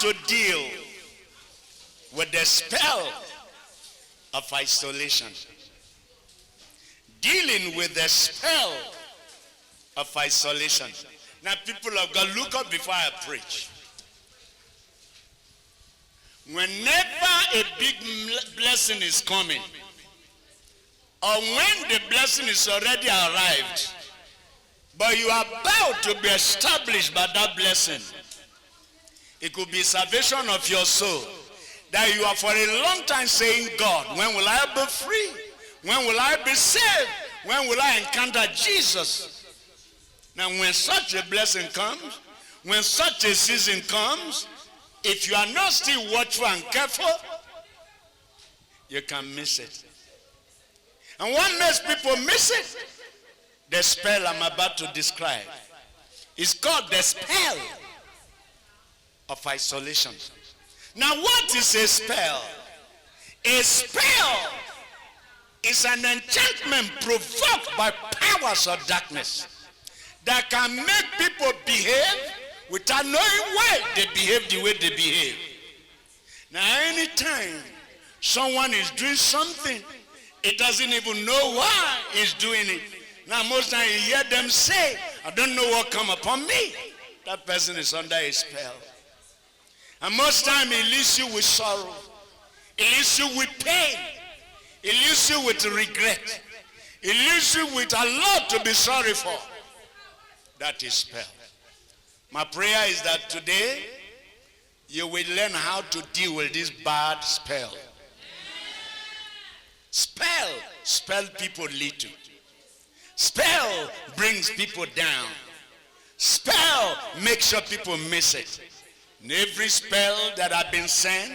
to deal with the spell of isolation. Dealing with the spell of isolation. Now, people of God, look up before I preach. Whenever a big blessing is coming, or when the blessing is already arrived, but you are about to be established by that blessing, it could be salvation of your soul, that you are for a long time saying, God, when will I be free? When will I be saved? When will I encounter Jesus? Now, when such a blessing comes, when such a season comes, if you are not still watchful and careful, you can miss it. And what makes people miss it? The spell I'm about to describe. It's called the spell of isolation. Now, what is a spell? A spell is an enchantment provoked by powers of darkness that can make people behave without knowing why they behave the way they behave. Now, anytime someone is doing something, it doesn't even know why he's doing it. Now, most times you hear them say, I don't know what come upon me. That person is under a spell. And most times it leaves you with sorrow. It leaves you with pain. It leaves you with regret. It leaves you with a lot to be sorry for. That is spell. My prayer is that today you will learn how to deal with this bad spell. Spell people little. Spell brings people down. Spell makes sure people miss it. And every spell that I've been sent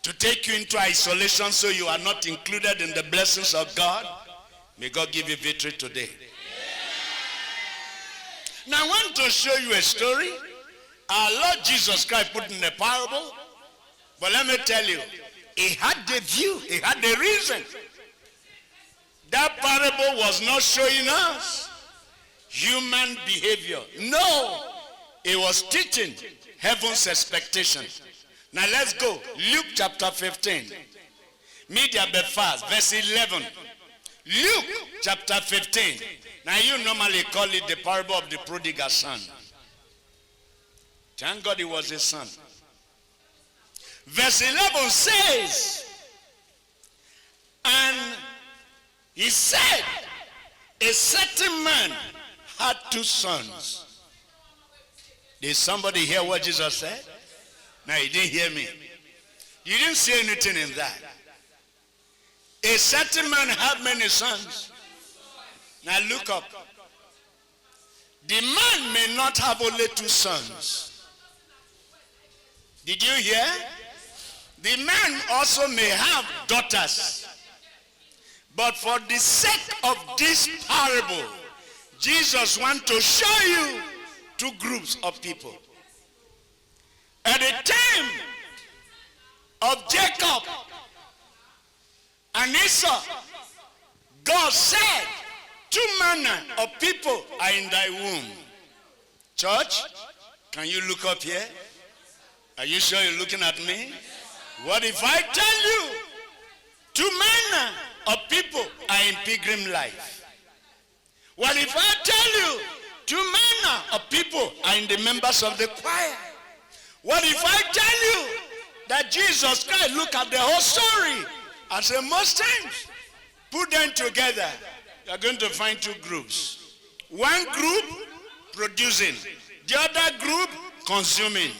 to take you into isolation so you are not included in the blessings of God, may God give you victory today. Now, I want to show you a story. Our Lord Jesus Christ put in a parable. But let me tell you, he had the view, he had the reason. That parable was not showing us human behavior. No, it was teaching heaven's expectation. Now let's go. Luke chapter 15. Media be fast, verse 11. Luke chapter 15. Now you normally call it the parable of the prodigal son. Thank God it was his son. Verse 11 says, and he said, a certain man had two sons. Did somebody hear what Jesus said? No, you didn't hear me. You didn't see anything in that. A certain man had many sons. Now look up. The man may not have only two sons. Did you hear? The man also may have daughters. But for the sake of this parable, Jesus wants to show you two groups of people. At the time of Jacob and Esau, God said, two manner of people are in thy womb. Church, can you look up here? Are you sure you're looking at me? What if I tell you two manner of people are in pilgrim life? What if I tell you two manner of people are in the members of the choir? What if I tell you that Jesus Christ, look at the whole story, and say most times, put them together, you're going to find two groups. One group producing, the other group consuming.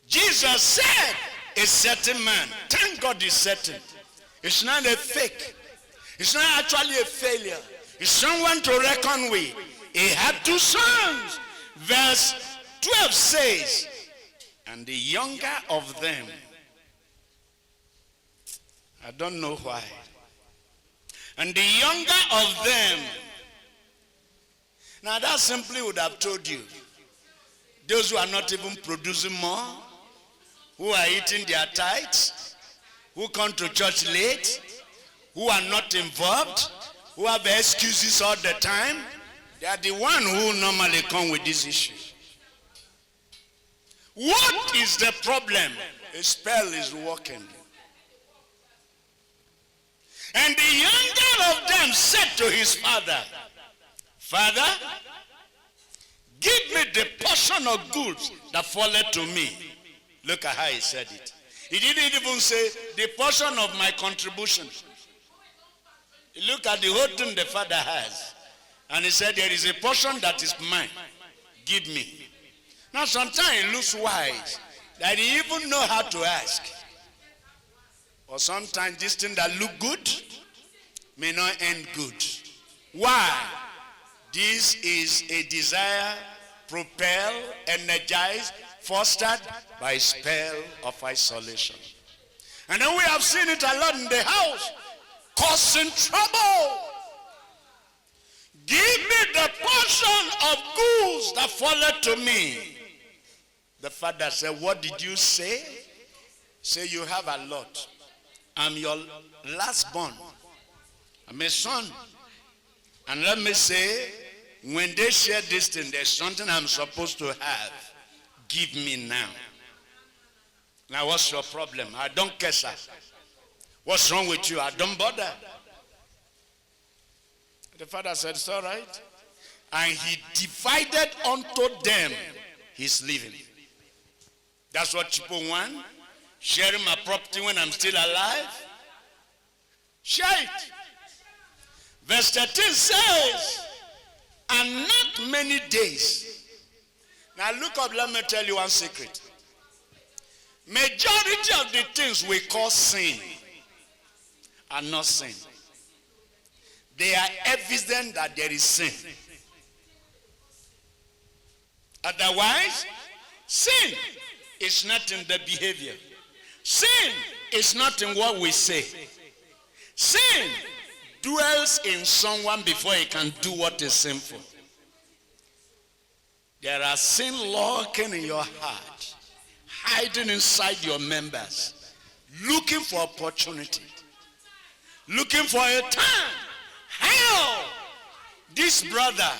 Jesus said, a certain man. Thank God he's certain. It's not a fake. It's not actually a failure. It's someone to reckon with. He had two sons. Verse 12 says, and the younger of them, I don't know why, and the younger of them, now that simply would have told you, those who are not even producing more, who are eating their tithes, who come to church late, who are not involved, who have excuses all the time, They are the one who normally come with this issue. What is the problem? A spell is working. And the younger of them said to his father, Father, give me the portion of goods that falleth to me. Look at how he said it. He didn't even say the portion of my contribution. Look at the whole thing the father has. And he said, there is a portion that is mine. Give me. Now sometimes it looks wise that he even know how to ask. Or sometimes this thing that look good may not end good. Why? This is a desire propelled, energized, fostered by a spell of isolation. And then we have seen it a lot in the house, causing trouble. Give me the portion of goods that falleth to me. The father said, what did you say? Say, you have a lot. I'm your last born. I'm a son. And let me say, when they share this thing, there's something I'm supposed to have. Give me now. Now what's your problem? I don't care, sir. What's wrong with you? I don't bother. The father said, it's all right. And he divided unto them his living. That's what people want. Sharing my property when I'm still alive. Share it. Verse 13 says, and not many days. Now look up, let me tell you one secret. Majority of the things we call sin are not sin. They are evident that there is sin. Otherwise, sin is not in the behavior. Sin is not in what we say. Sin dwells in someone before he can do what is sinful. There are sin lurking in your heart, hiding inside your members, looking for opportunity, looking for a time. How? This brother,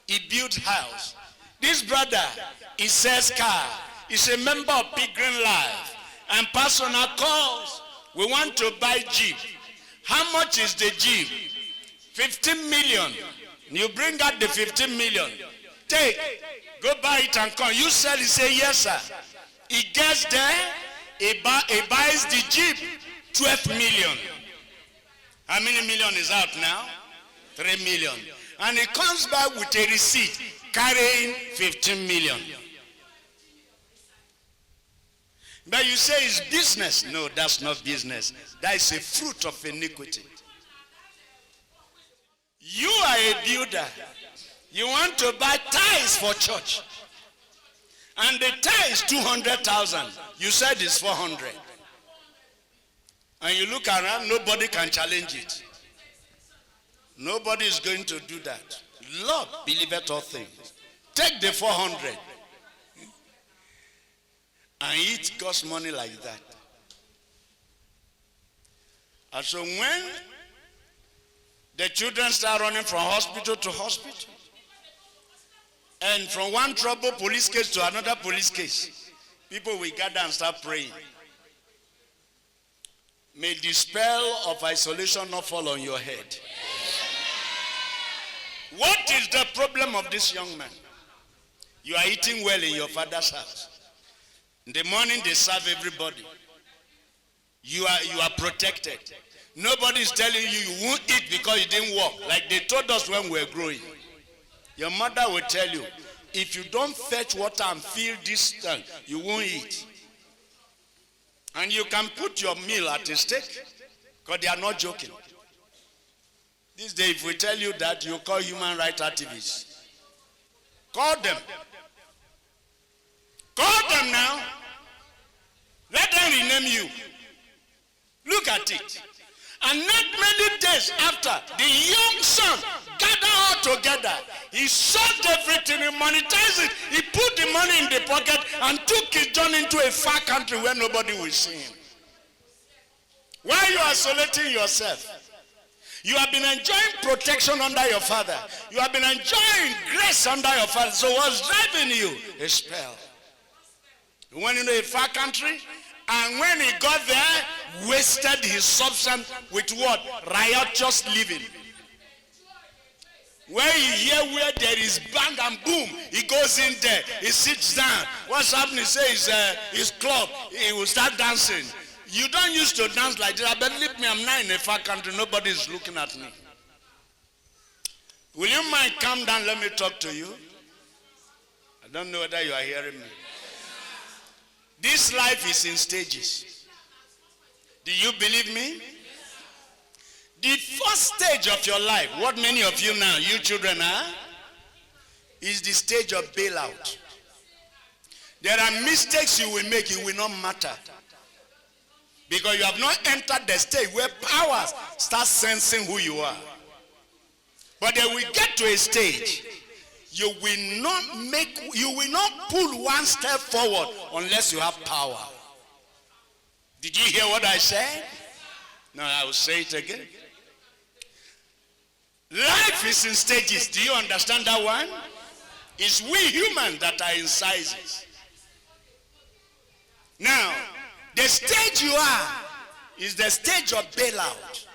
he built house. This brother, he sells car. He's a member of Pilgrim Life. And personal calls, we want to buy Jeep. How much is the Jeep? 15 million. You bring out the 15 million. Take, go buy it and come. You sell, he say, yes, sir. He gets there, he buys the Jeep, 12 million. How many million is out now? 3 million. And he comes back with a receipt carrying 15 million. But you say it's business. No, that's not business. That is a fruit of iniquity. You are a builder. You want to buy tiles for church. And the tile is 200,000. You said it's 400. And you look around, nobody can challenge it. Nobody is going to do that. Lord believeth all things. Take the 400. And eat God's money like that. And so when the children start running from hospital to hospital, and from one trouble police case to another police case, people will gather and start praying. May the spell of isolation not fall on your head. What is the problem of this young man? You are eating well in your father's house. In the morning they serve everybody. You are protected. Nobody is telling you you won't eat because you didn't work. Like they told us when we were growing. Your mother will tell you, if you don't fetch water and fill this tank, you won't eat. And you can put your meal at a stake because they are not joking. This day, if we tell you that, you call human rights activists. Call them. Call them now. Let them rename you. Look at it. And not many days after, the young son gathered all together. He sold everything, he monetized it. He put the money in the pocket and took his journey into a far country where nobody will see him. Why are you isolating yourself? You have been enjoying protection under your father. You have been enjoying grace under your father. So what's driving you? A spell. He went into a far country, and when he got there, wasted his substance with what? Riotous living. Where you hear where there is bang and boom, he goes in there, he sits down. What's happening? He says his club, he will start dancing. You don't used to dance like that. But believe me, I'm not in a far country. Nobody is looking at me. Will you mind calm down? Let me talk to you. I don't know whether you are hearing me. This life is in stages. Do you believe me? The first stage of your life, what many of you now, you children are, is the stage of bailout. There are mistakes you will make, it will not matter. Because you have not entered the stage where powers start sensing who you are. But then we get to a stage, you will not pull one step forward unless you have power. Did you hear what I said? No, I will say it again. Life is in stages. Do you understand that one? It's we humans that are in sizes. Now, the stage you are is the stage of bailout.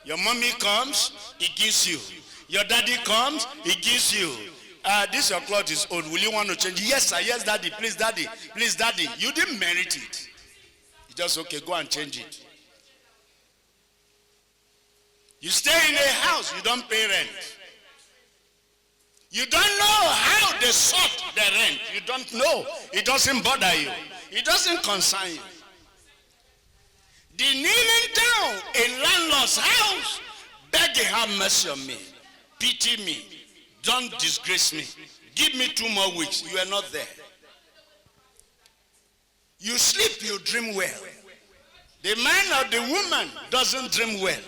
Your mommy comes, he gives you. Your daddy comes, he gives you. This your cloth is old. Will you want to change it? Yes, sir. Yes, daddy. Please, daddy. Please, daddy. You didn't merit it. You just, okay, go and change it. You stay in a house, you don't pay rent. You don't know how they sort the rent. You don't know. It doesn't bother you. It doesn't concern you. The kneeling down in landlord's house, begging, have mercy on me. Pity me. Don't disgrace me. Give me 2 more weeks. You are not there. You sleep, you dream well. The man or the woman doesn't dream well.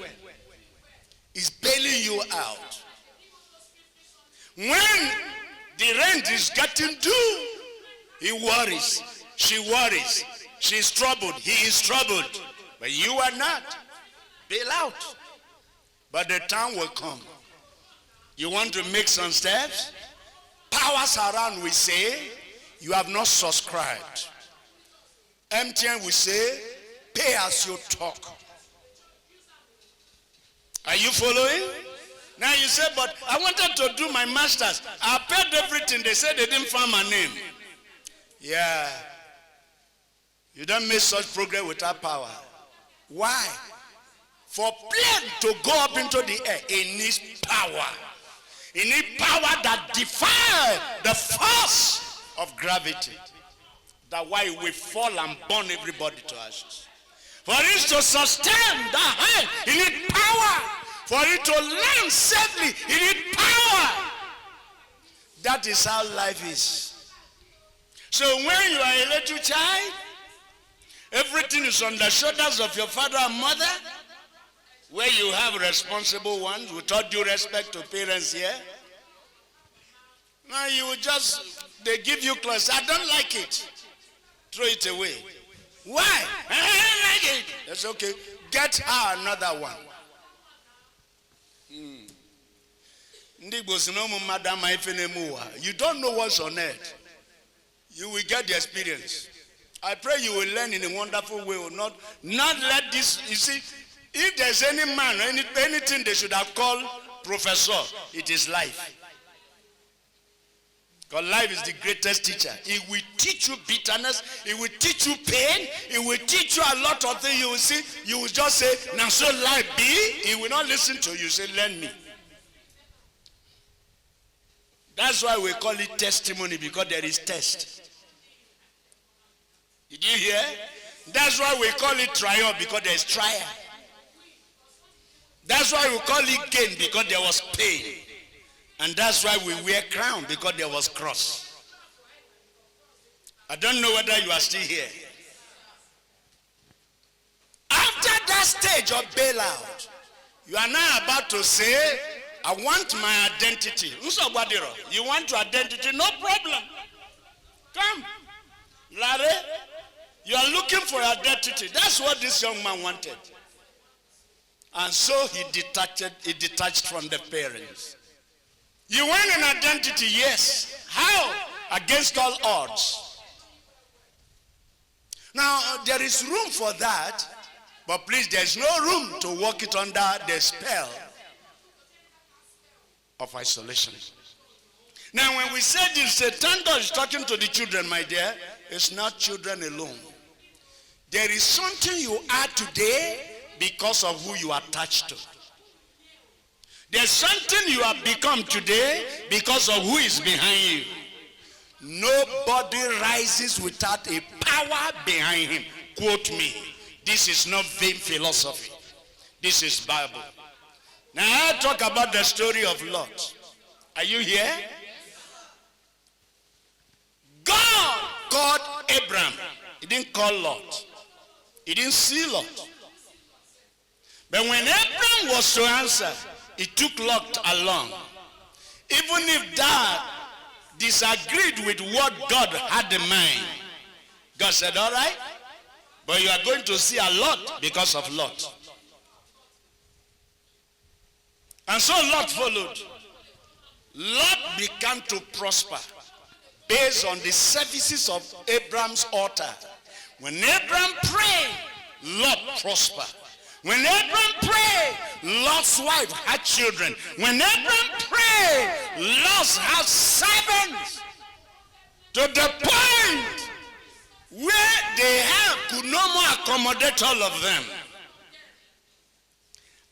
Is bailing you out. When the rent is getting due, he worries. She worries. She's troubled. He is troubled. But you are not. Bail out. But the time will come. You want to make some steps? Powers around will say, you have not subscribed. MTN will say, pay as you talk. Are you following? Now you say, but I wanted to do my master's. I paid everything. They said they didn't find my name. Yeah. You don't make such progress without power. Why? For plane to go up into the air, it needs power. It needs power that defies the force of gravity. That's why it will fall and burn everybody to ashes. For it to sustain the height, it needs power. For it to land safely, it needs power. That is how life is. So when you are a little child, everything is on the shoulders of your father and mother, where you have responsible ones, with all due respect to parents here. Now you will they give you clothes. I don't like it. Throw it away. Why? I don't like it. That's okay. Get her another one. You don't know what's on earth. You will get the experience. I pray you will learn in a wonderful way. Not let this, you see, if there's any man, anything they should have called professor, it is life. Because life is the greatest teacher. It will teach you bitterness. It will teach you pain. It will teach you a lot of things. You will see, you will just say, now so life be. He will not listen to you. Say, learn me. That's why we call it testimony, because there is test. Did you hear? That's why we call it trial, because there is trial. That's why we call it gain, because there was pain. And that's why we wear crown, because there was cross. I don't know whether you are still here. After that stage of bailout, you are now about to say, I want my identity. You want your identity? No problem. Come. Larry, you are looking for identity. That's what this young man wanted. And so he detached from the parents. You want an identity? Yes. How? Against all odds. Now, there is room for that, but please, there's no room to walk it under the spell of isolation. Now, when we say this, thank God is talking to the children, my dear. It's not children alone. There is something you are today because of who you are attached to. There's something you have become today because of who is behind you. Nobody rises without a power behind him. Quote me. This is not vain philosophy. This is Bible. Now I'll talk about the story of Lot. Are you here? God called Abraham. He didn't call Lot. He didn't see Lot. But when Abraham was to answer, he took Lot along. Even if that disagreed with what God had in mind, God said, all right, but you are going to see a lot because of Lot. And so Lot followed. Lot began to prosper based on the services of Abraham's altar. When Abraham prayed, Lot prospered. When Abraham prayed, Lot's wife had children. When Abraham prayed, Lot had servants. To the point where they could no more accommodate all of them.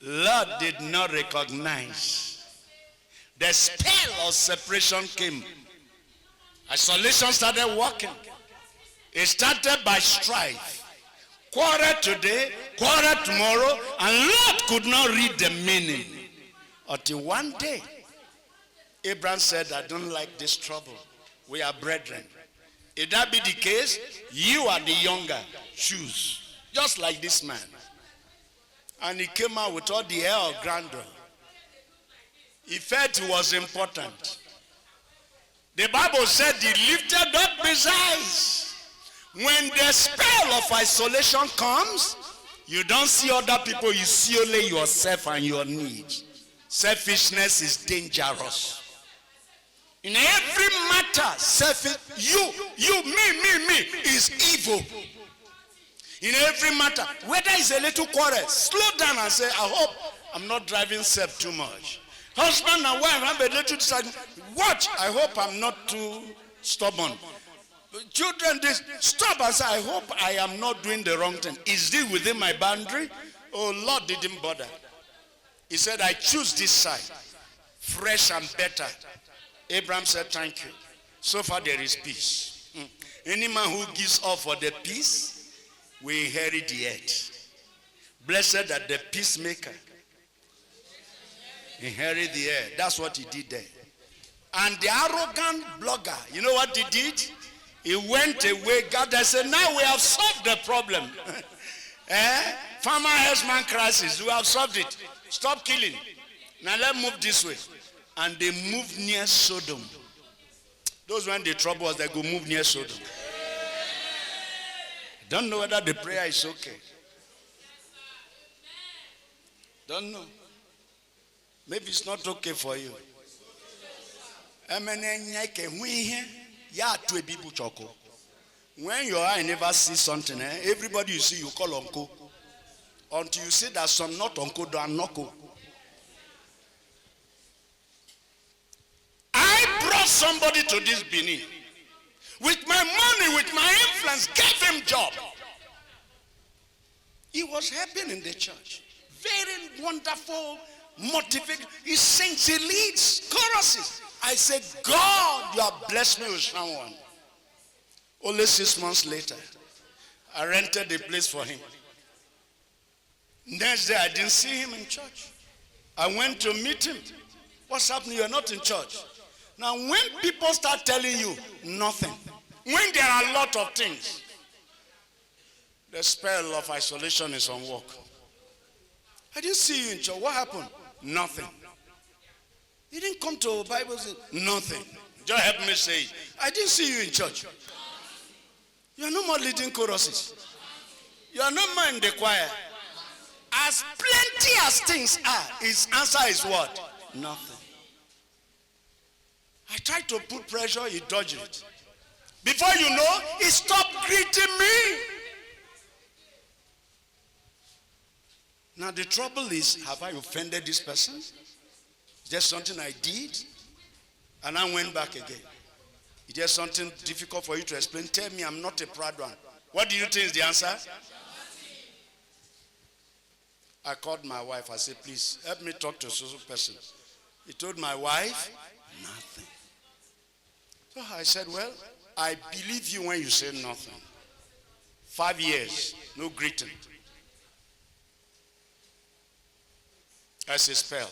Lot did not recognize. The spell of separation came. Isolation started working. It started by strife. Quarrel today, quarrel tomorrow, and Lot could not read the meaning. Until one day, Abraham said, I don't like this trouble. We are brethren. If that be the case, you are the younger. Choose. Just like this man. And he came out with all the air of grandeur. He felt he was important. The Bible said he lifted up his eyes. When the spell of isolation comes, you don't see other people, you see only yourself and your needs. Selfishness is dangerous. In every matter, you, me is evil. In every matter, whether it's a little quarrel, slow down and say, I hope I'm not driving self too much. Husband and wife have a little disagreement. Watch, I hope I'm not too stubborn. Children, stop and say, I hope I am not doing the wrong thing. Is this within my boundary? Oh, Lord didn't bother. He said, I choose this side, fresh and better. Abraham said, thank you. So far there is peace. Any man who gives up for the peace will inherit the earth. Blessed are the peacemaker. Inherit the earth. That's what he did there. And the arrogant blogger, you know what he did? He went away. God said, now we have solved the problem. Farmer herdsman crisis, we have solved it. Stop killing. Now let's move this way. And they moved near Sodom. Those when the trouble was, they go move near Sodom. Don't know whether the prayer is okay. Don't know. Maybe it's not okay for you. When your eye never sees something, everybody you see, you call uncle. Until you see that some not uncle, they are knuckle. I brought somebody to this Benin. With my money, with my influence, gave him job. He was helping in the church. Very wonderful, motivating. He sings, he leads choruses. I said, God, you have blessed me with someone. Only 6 months later, I rented a place for him. Next day, I didn't see him in church. I went to meet him. What's happening? You're not in church. Now, when people start telling you nothing, when there are a lot of things, the spell of isolation is on work. I didn't see you in church. What happened? Nothing. You didn't come to Bible, nothing. Just help me say it. I didn't see you in church. You are no more leading choruses. You are no more in the choir. As plenty as things are, his answer is what? Nothing. I tried to put pressure, he dodged it. Before you know, he stopped greeting me. Now the trouble is, have I offended this person? Is there something I did? And I went back again. Is there something difficult for you to explain? Tell me, I'm not a proud one. What do you think is the answer? I called my wife. I said, please, help me talk to a social person. He told my wife, nothing. So I said, well, I believe you when you say nothing. 5 years, no greeting. That's a spell.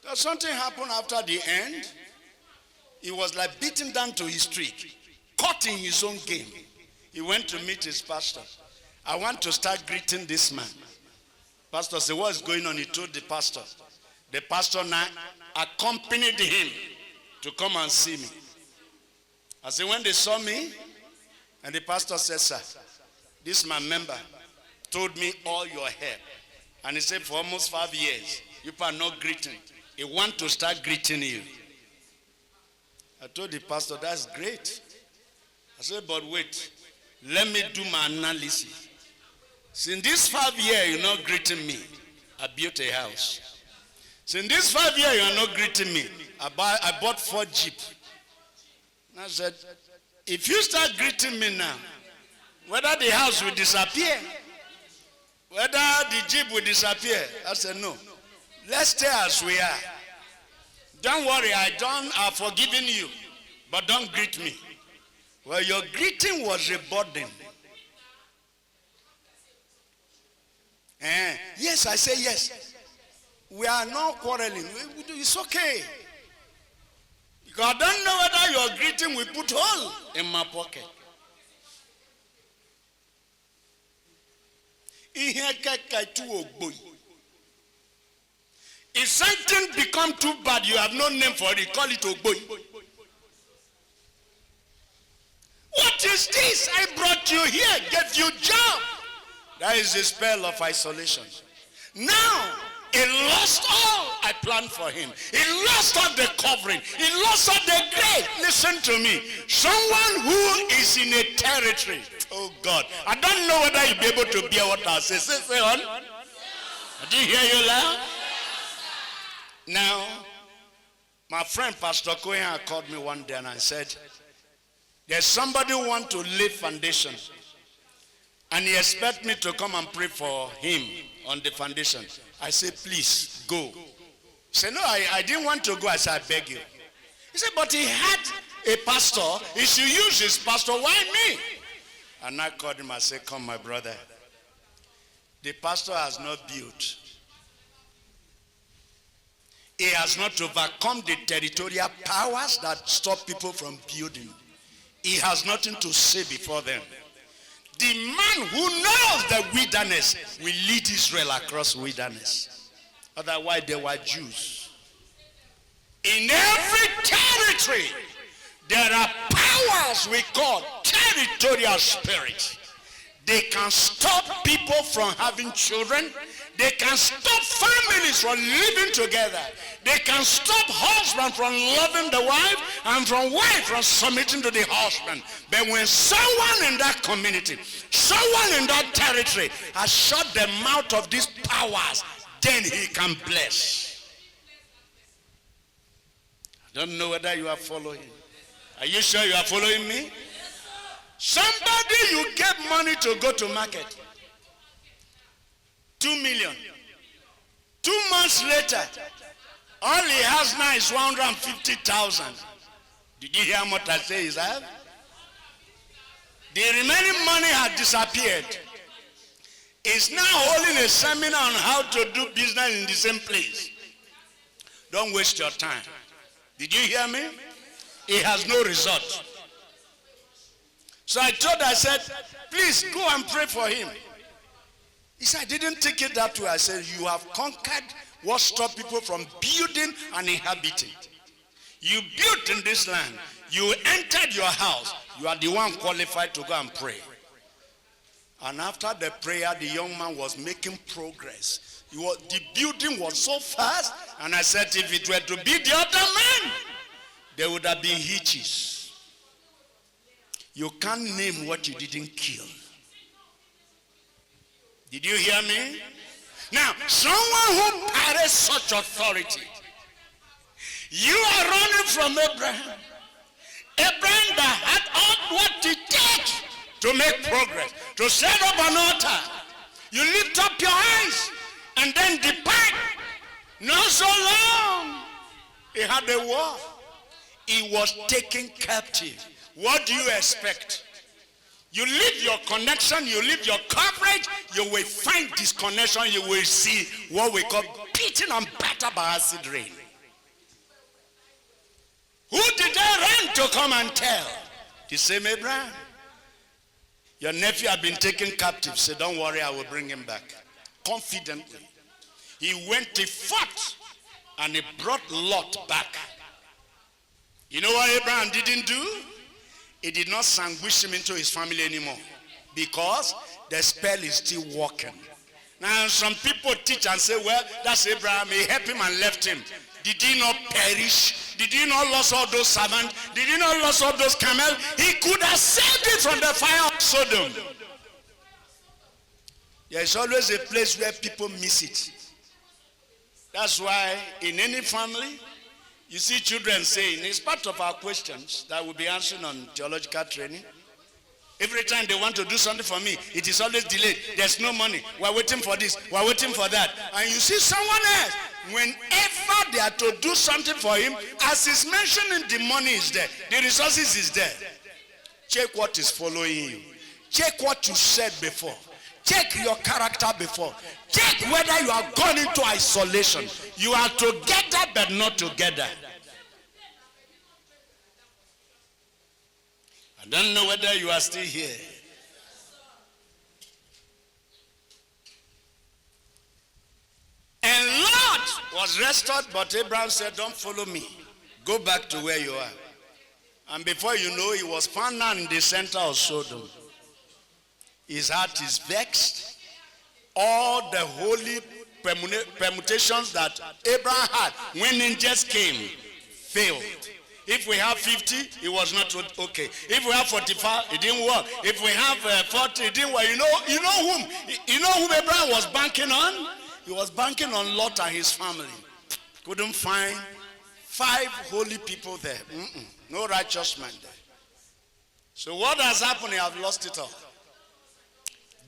Does something happen after the end? He was like beaten down to his streak, caught in his own game. He went to meet his pastor. I want to start greeting this man. Pastor said, what's going on? He told the pastor. The pastor now accompanied him to come and see me. I said, when they saw me, and the pastor said, sir, this my member told me all your help. And he said, for almost 5 years, you are not greeting. He want to start greeting you. I told the pastor, that's great. I said, but wait, let me do my analysis. Since this 5 years you're not greeting me, I built a house. Since this 5 years you are not greeting me, I bought 4 Jeep. And I said, if you start greeting me now, whether the house will disappear, whether the Jeep will disappear, I said, no. Let's stay as we are. Don't worry, I've forgiven you, but don't greet me. Well, your greeting was a burden. Yes, I say yes. We are not quarreling. It's okay. Because I don't know whether your greeting will put hole in my pocket. If something become too bad, you have no name for it, call it Ogboy. What is this? I brought you here, gave you job. That is the spell of isolation. Now, he lost all I planned for him. He lost all the covering. He lost all the grace. Listen to me. Someone who is in a territory. Oh God. I don't know whether you'll be able to bear what I say. Say on. Did you hear you loud? Now, my friend Pastor Koyan called me one day and I said, there's somebody who wants to lay foundation. And he expects me to come and pray for him on the foundation. I said, please, go. He said, no, I didn't want to go. I said, I beg you. He said, but he had a pastor. He should use his pastor. Why me? And I called him. I said, come, my brother. The pastor has not built. He has not overcome the territorial powers that stop people from building. He has nothing to say before them. The man who knows the wilderness will lead Israel across wilderness. Otherwise, they were Jews. In every territory, there are powers we call territorial spirits. They can stop people from having children. They can stop families from living together. They can stop husband from loving the wife and from wife from submitting to the husband. But when someone in that community, someone in that territory has shut the mouth of these powers, then he can bless. I don't know whether you are following. Are you sure you are following me? Somebody you gave money to go to market. 2 million. 2 months later, all he has now is 150,000. Did you hear what I say is that? The remaining money had disappeared. He's now holding a seminar on how to do business in the same place. Don't waste your time. Did you hear me? He has no result. So I said, please go and pray for him. He said, I didn't take it that way. I said, you have conquered what stopped people from building and inhabiting. You built in this land. You entered your house. You are the one qualified to go and pray. And after the prayer, the young man was making progress. The building was so fast. And I said, if it were to be the other man, there would have been hitches. You can't name what you didn't kill. Did you hear me? Now, someone who carries such authority, you are running from Abraham. Abraham that had all what it takes to make progress, to set up an altar. You lift up your eyes and then depart. Not so long. He had a war. He was taken captive. What do you expect? You leave your connection, you leave your coverage, you will find disconnection, you will see what we call beaten and battered by acid rain. Who did they run to come and tell? The same Abraham. Your nephew had been taken captive. Say, don't worry, I will bring him back. Confidently. He went, he fought, and he brought Lot back. You know what Abraham didn't do? He did not sandwich him into his family anymore, because the spell is still working. Now some people teach and say, well, that's Abraham. He helped him and left him. Did he not perish? Did he not lose all those servants? Did he not lose all those camels? He could have saved it from the fire of Sodom. There is always a place where people miss it. That's why in any family, you see children saying, it's part of our questions that we'll be answering on theological training. Every time they want to do something for me, it is always delayed. There's no money. We're waiting for this. We're waiting for that. And you see someone else, whenever they are to do something for him, as is mentioning, the money is there. The resources is there. Check what is following you. Check what you said before. Check your character before. Check whether you are gone into isolation. You are together but not together. I don't know whether you are still here. And Lot was restored, but Abraham said, don't follow me. Go back to where you are. And before you know, he was found now in the center of Sodom. His heart is vexed. All the holy permutations that Abraham had when angels came failed. If we have 50, it was not okay. If we have 45, it didn't work. If we have 40, it didn't work. You know whom Abraham was banking on? He was banking on Lot and his family. Couldn't find 5 holy people there. No righteous man there. So what has happened? He has lost it all.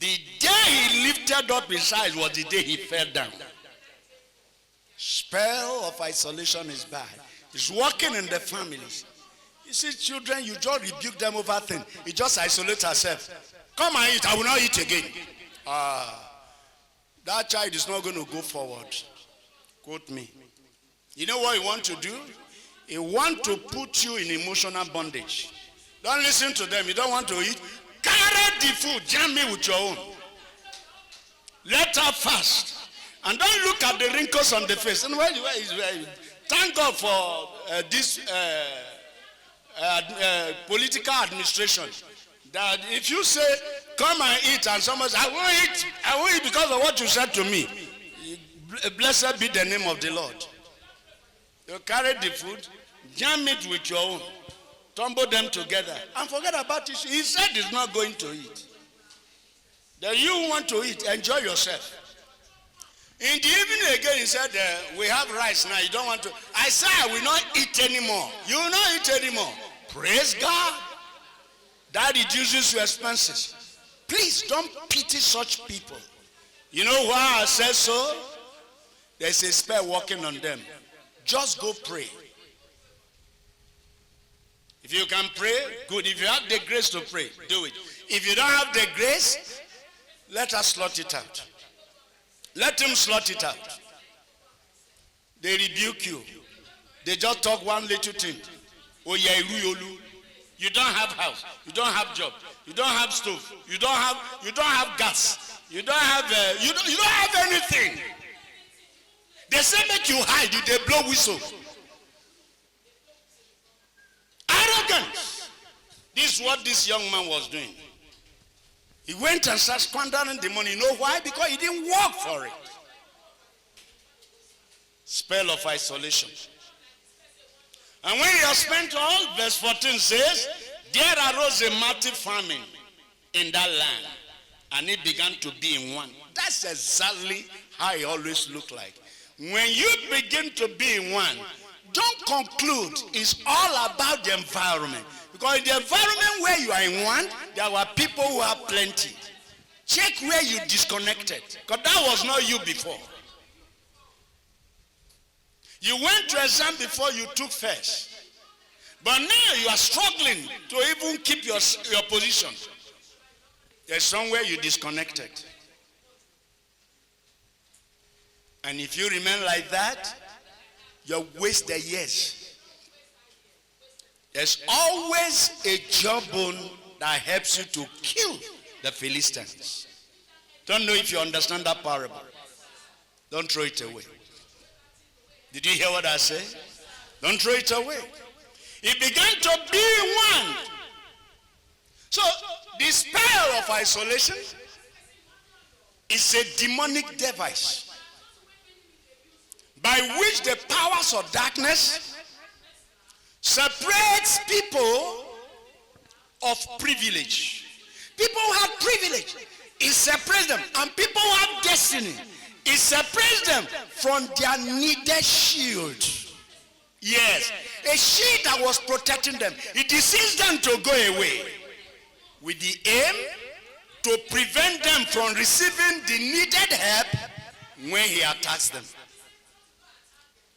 The day he lifted up his eyes was the day he fell down. Spell of isolation is bad. It's working in the families. You see children, you just rebuke them over things. You just isolate herself. Come and eat, I will not eat again. That child is not going to go forward. Quote me. You know what he wants to do? He wants to put you in emotional bondage. Don't listen to them. You don't want to eat. Carry the food, jam me with your own. Let her fast. And don't look at the wrinkles on the face. And thank God for this political administration. That if you say, come and eat, and someone says, I will eat because of what you said to me. Blessed be the name of the Lord. You carry the food, jam it with your own. Tumble them together and forget about it. He said he's not going to eat. Then you want to eat, enjoy yourself. In the evening again, he said, we have rice now. You don't want to. I said, I will not eat anymore. You will not eat anymore. Praise God. That reduces your expenses. Please don't pity such people. You know why I said so? There's a spell working on them. Just go pray. If you can pray, good. If you have the grace to pray, do it. If you don't have the grace, let us slot it out. Let him slot it out. They rebuke you. They just talk one little thing. Oh yeah, you don't have house. You don't have job. You don't have stove. You don't have gas. You don't have you don't have anything. They say make you hide. They blow whistle. Arrogance. This is what this young man was doing. He went and started squandering the money. You know why? Because he didn't work for it. Spell of isolation. And when he has spent all, verse 14 says, there arose a mighty famine in that land, and it began to be in want. That's exactly how it always look like. When you begin to be in want, don't conclude it's all about the environment. Because in the environment where you are in want, there were people who have plenty. Check where you disconnected, because that was not you before. You went to exam before you took first. But now you are struggling to even keep your position. There's somewhere you disconnected. And if you remain like that, you'll waste the years. There's always a jawbone that helps you to kill the Philistines. Don't know if you understand that parable. Don't throw it away. Did you hear what I said? Don't throw it away. It began to be one. So the spell of isolation is a demonic device by which the powers of darkness separates people of privilege. People who have privilege, it separates them. And people who have destiny, it separates them from their needed shield. Yes, a shield that was protecting them. It decides them to go away with the aim to prevent them from receiving the needed help when he attacks them.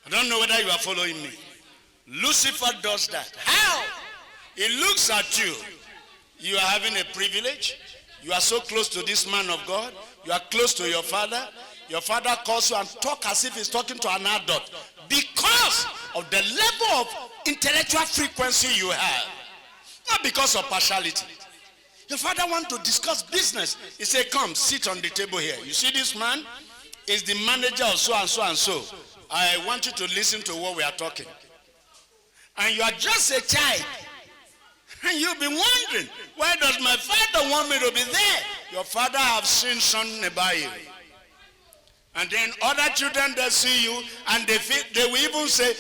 I don't know whether you are following me. Lucifer does that. How? He looks at you. You are having a privilege. You are so close to this man of God. You are close to your father. Your father calls you and talks as if he's talking to an adult. Because of the level of intellectual frequency you have. Not because of partiality. Your father wants to discuss business. He said, come, sit on the table here. You see this man? Is the manager of so and so and so. I want you to listen to what we are talking. And you are just a child. And you'll be wondering, why does my father want me to be there? Your father have seen something about you. And then other children, they see you, and they will even say,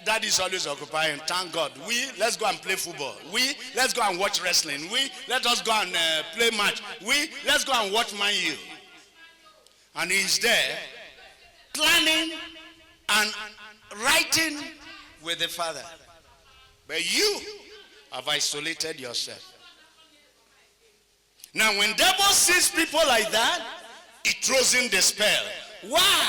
Dad is always occupying. Thank God. Let's go and play football. Let's go and watch wrestling. Let us go and play match. Let's go and watch Man U. And he's there, planning and writing with the father. But you have isolated yourself. Now, when devil sees people like that, it throws in the spell. Why?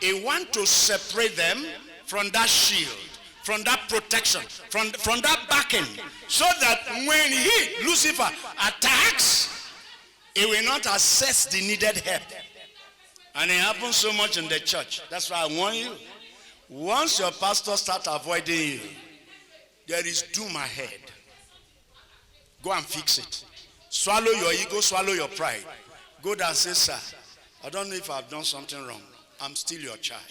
He wants to separate them from that shield, from that protection, from that backing, so that when he, Lucifer, attacks, he will not access the needed help. And it happens so much in the church. That's why I warn you. Once your pastor starts avoiding you, there is doom ahead. Go and fix it. Swallow your ego, swallow your pride. Go down and say, sir, I don't know if I've done something wrong. I'm still your child.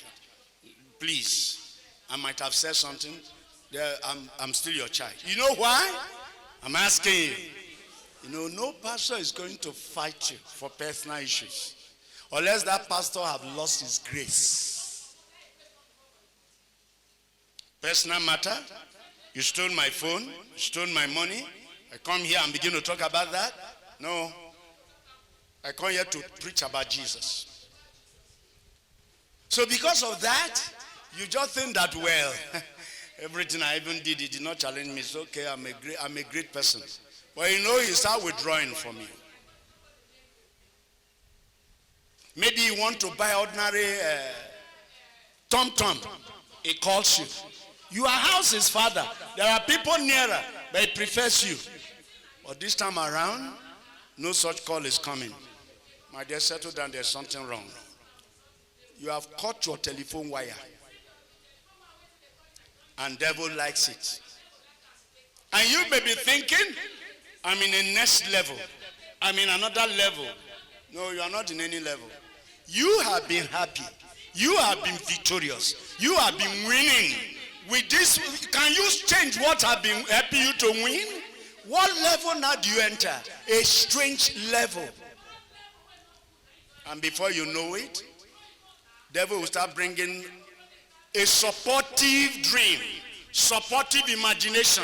Please, I might have said something. I'm still your child. You know why? I'm asking you. You know, no pastor is going to fight you for personal issues unless that pastor have lost his grace. Personal matter. You stole my phone. You stole my money. I come here and begin to talk about that. No. I come here to preach about Jesus. So because of that, you just think that, well, everything I even did, it did not challenge me. It's okay, I'm a great person. But you know, you start withdrawing from you. Maybe you want to buy ordinary tom-tom. He calls you. Your house is farther. There are people nearer, but he prefers you. But this time around, no such call is coming. My dear, settle down, there's something wrong. You have cut your telephone wire. And devil likes it. And you may be thinking, I'm in a next level. I'm in another level. No, you are not in any level. You have been happy. You have been victorious. You have been winning. With this, can you change what have been helping you to win? What level now do you enter? A strange level. And before you know it, devil will start bringing a supportive dream, supportive imagination.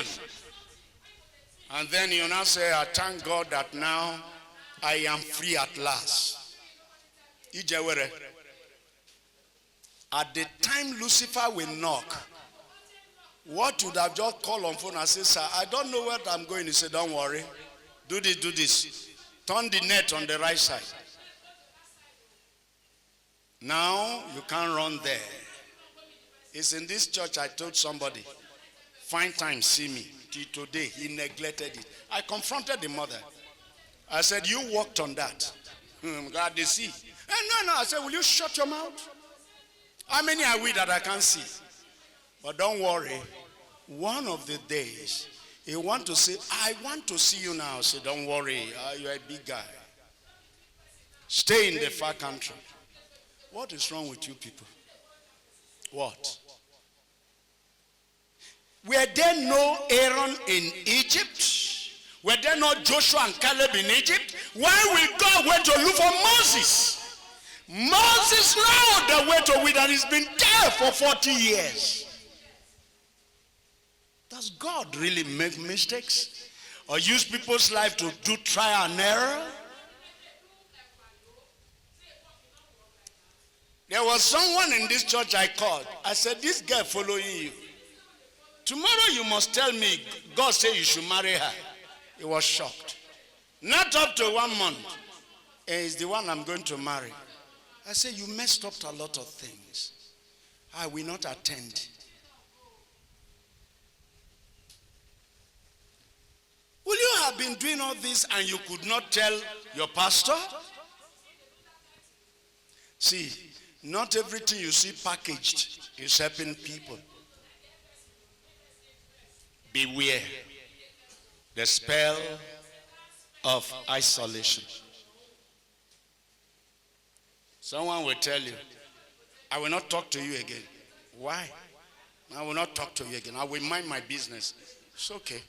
And then you now say, I thank God that now I am free at last. Ijewere. At the time Lucifer will knock, what would have just called on phone and say, sir, I don't know where I'm going. He said, don't worry. Do this, do this. Turn the net on the right side. Now you can't run there. It's in this church I told somebody, find time, see me. Till today, he neglected it. I confronted the mother. I said, you worked on that. God, they see. No. I said, will you shut your mouth? How many are we that I can't see? But don't worry. One of the days, he want to say, I want to see you now. I said, don't worry. You're a big guy. Stay in the far country. What is wrong with you people? What? Were there no Aaron in Egypt? Were there no Joshua and Caleb in Egypt? Why will God wait to look for Moses? Moses know the way to win, and he's been there for 40 years. Does God really make mistakes? Or use people's life to do trial and error? There was someone in this church I called. I said, this girl following you. Tomorrow you must tell me, God said you should marry her. He was shocked. Not up to 1 month. Is the one I'm going to marry. I said, you messed up a lot of things. I will not attend. Will you have been doing all this and you could not tell your pastor? See, not everything you see packaged is helping people. Beware the spell of isolation. Someone will tell you, I will not talk to you again. Why? I will not talk to you again. I will mind my business. It's okay.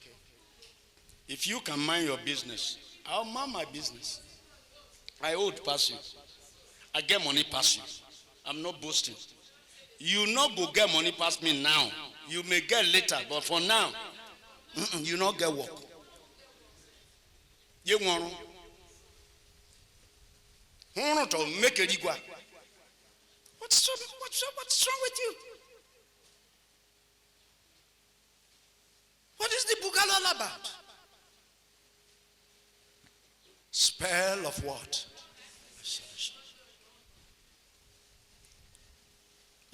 If you can mind your business, I'll mind my business. I old pass you. I get money pass you. I'm not boasting. You not go get money past me now. You may get later, but for now, you not get work. You want to make a rigua. What's wrong with you? What is the Bugalo all about? Spell of what?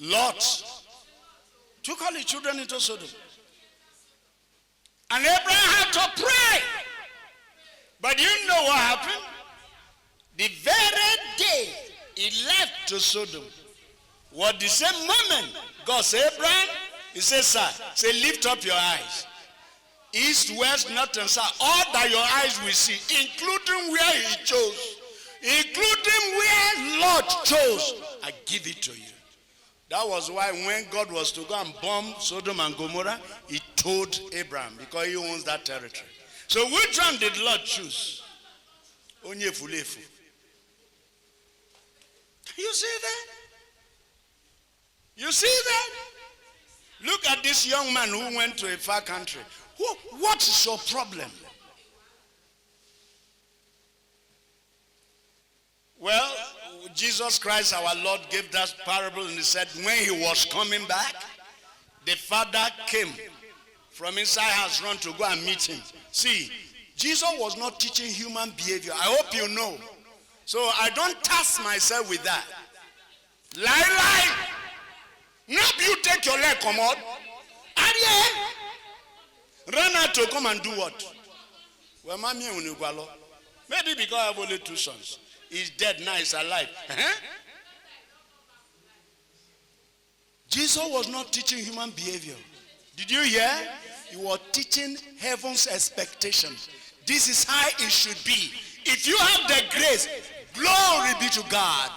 Lot took all the children into Sodom. And Abraham had to pray. But you know what happened? The very day he left to Sodom was the same moment God said, Abraham, he says, sir, say, lift up your eyes. East, west, north, and south. All that your eyes will see, including where he chose. Including where Lord chose. I give it to you. That was why when God was to go and bomb Sodom and Gomorrah, he told Abraham, because he owns that territory. So which one did Lord choose? Onyefulefu. You see that? You see that? Look at this young man who went to a far country. What is your problem? Well, Jesus Christ our Lord gave that parable, and he said when he was coming back, the father came from inside house run to go and meet him. See, Jesus was not teaching human behavior. I hope you know. So I don't task myself with that. Lie. Now you take your leg, come on. Run out to come and do what? Well, maybe because I have only 2 sons. He's dead, now he's alive. Jesus was not teaching human behavior. Did you hear? He was teaching heaven's expectation. This is how it should be. If you have the grace, glory be to God.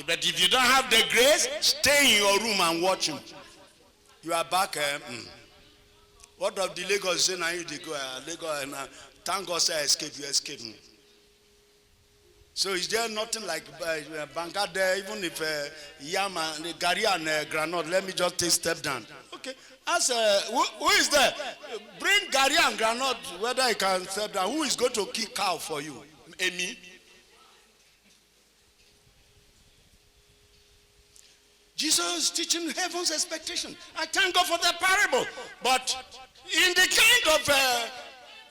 But if you don't have the grace, stay in your room and watch him. You are back. What of the Lagos say now you go Lagos and thank God say I escape, you escape. So is there nothing like Banga there, even if yam and gari and granite, let me just take step down. Okay. As who is there? Bring gari and granite, whether I can step down. Who is going to kill cow for you? Me? Jesus is teaching heaven's expectation. I thank God for that parable. But in the kind of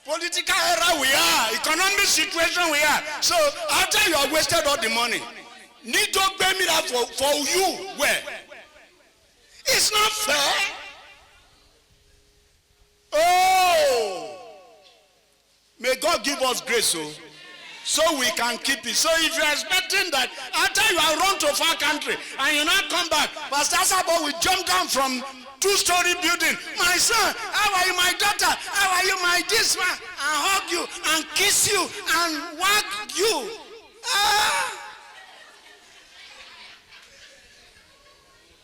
political era we are, economic situation we are, so after you have wasted all the money, need to pay me that for you. Where? It's not fair. Oh, may God give us grace so we can keep it. So if you're expecting that after you have run to far country and you not come back, Pastor Sabo will jump down from 2-story building. My son, how are you, my daughter? How are you, my this one? And hug you and kiss you and wag you.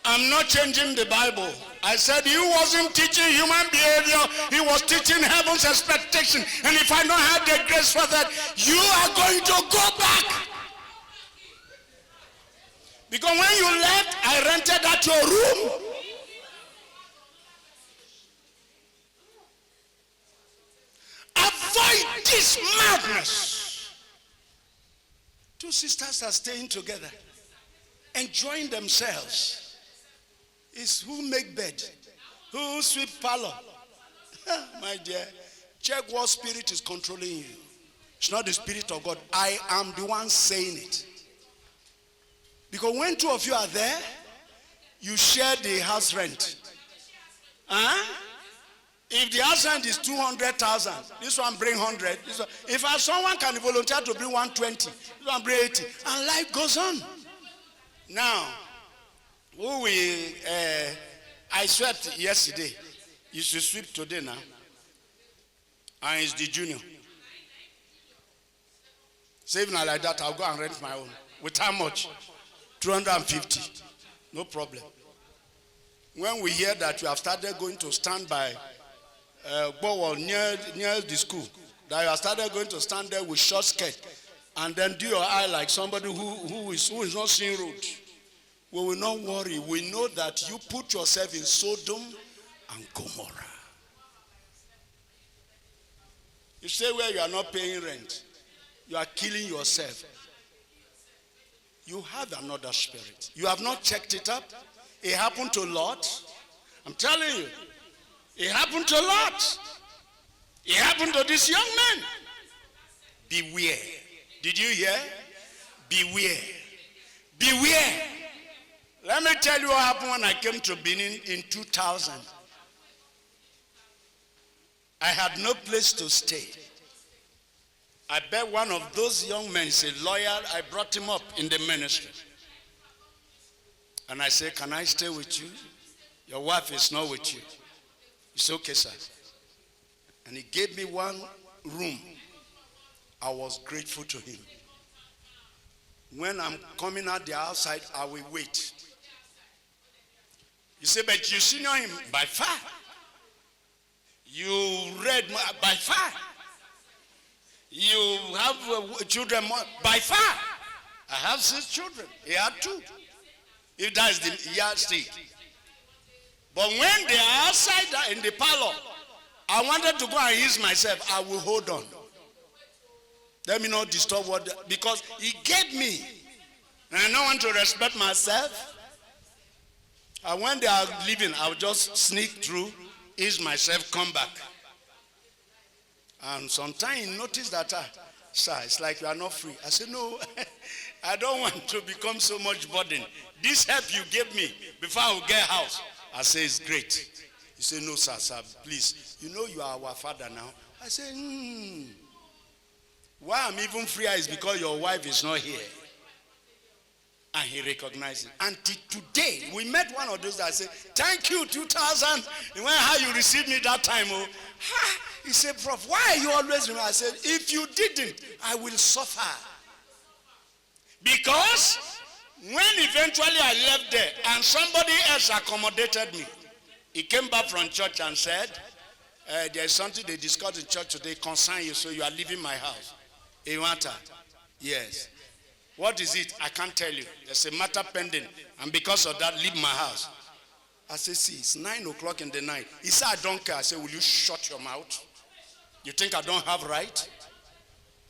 I'm not changing the Bible. I said he wasn't teaching human behavior. He was teaching heaven's expectation. And if I don't have the grace for that, you are going to go back. Because when you left, I rented out your room. Avoid this madness. Two sisters are staying together, enjoying themselves. It's who make bed, who sweep parlor. My dear, check what spirit is controlling you. It's not the Spirit of God. I am the one saying it. Because when two of you are there, you share the house rent. If the house rent is 200,000, this one bring 100. If someone can volunteer to bring 120, this one bring 80, and life goes on. Now, I swept yesterday. You should sweep today now. And it's the junior. So even like that, I'll go and rent my own. With how much? 250. No problem. When we hear that you have started going to stand by near the school, that you have started going to stand there with short skirt and then do your eye like somebody who is not seeing road, we will not worry. We know that you put yourself in Sodom and Gomorrah. You say where you are not paying rent, you are killing yourself. You have another spirit. You have not checked it up. It happened to Lot. I'm telling you. It happened to Lot. It happened to this young man. Beware. Did you hear? Beware. Beware. Let me tell you what happened when I came to Benin in 2000. I had no place to stay. I bet one of those young men is a lawyer. I brought him up in the ministry. And I said, can I stay with you? Your wife is not with you. It's okay, sir. And he gave me one room. I was grateful to him. When I'm coming out the outside, I will wait. You say, but you senior him by far. You read by far. You have children by far. I have 6 children. He had 2. If that is the yardstick. But when they are outside in the parlor, I wanted to go and ease myself. I will hold on. Let me not disturb what, because he gave me. And I don't want to respect myself. And when they are leaving, I'll just sneak through, ease myself, come back. And sometimes he noticed that, sir, it's like you are not free. I said, no, I don't want to become so much burden. This help you gave me before I will get house. I say, it's great. He said, no, sir, please. You know you are our father now. I said, why I'm even freer is because your wife is not here. And he recognized it. Until today, we met one of those that said, thank you, 2000. And how you received me that time. Oh, he said, Prof, why are you always remember? I said, if you didn't, I will suffer. Because when eventually I left there and somebody else accommodated me, he came back from church and said, There is something they discussed in church today concern you, so you are leaving my house. A matter. Yes. What is it? I can't tell you. There's a matter pending, and because of that, leave my house. I say, see, it's 9 o'clock in the night. He said, I don't care. I said, will you shut your mouth? You think I don't have right?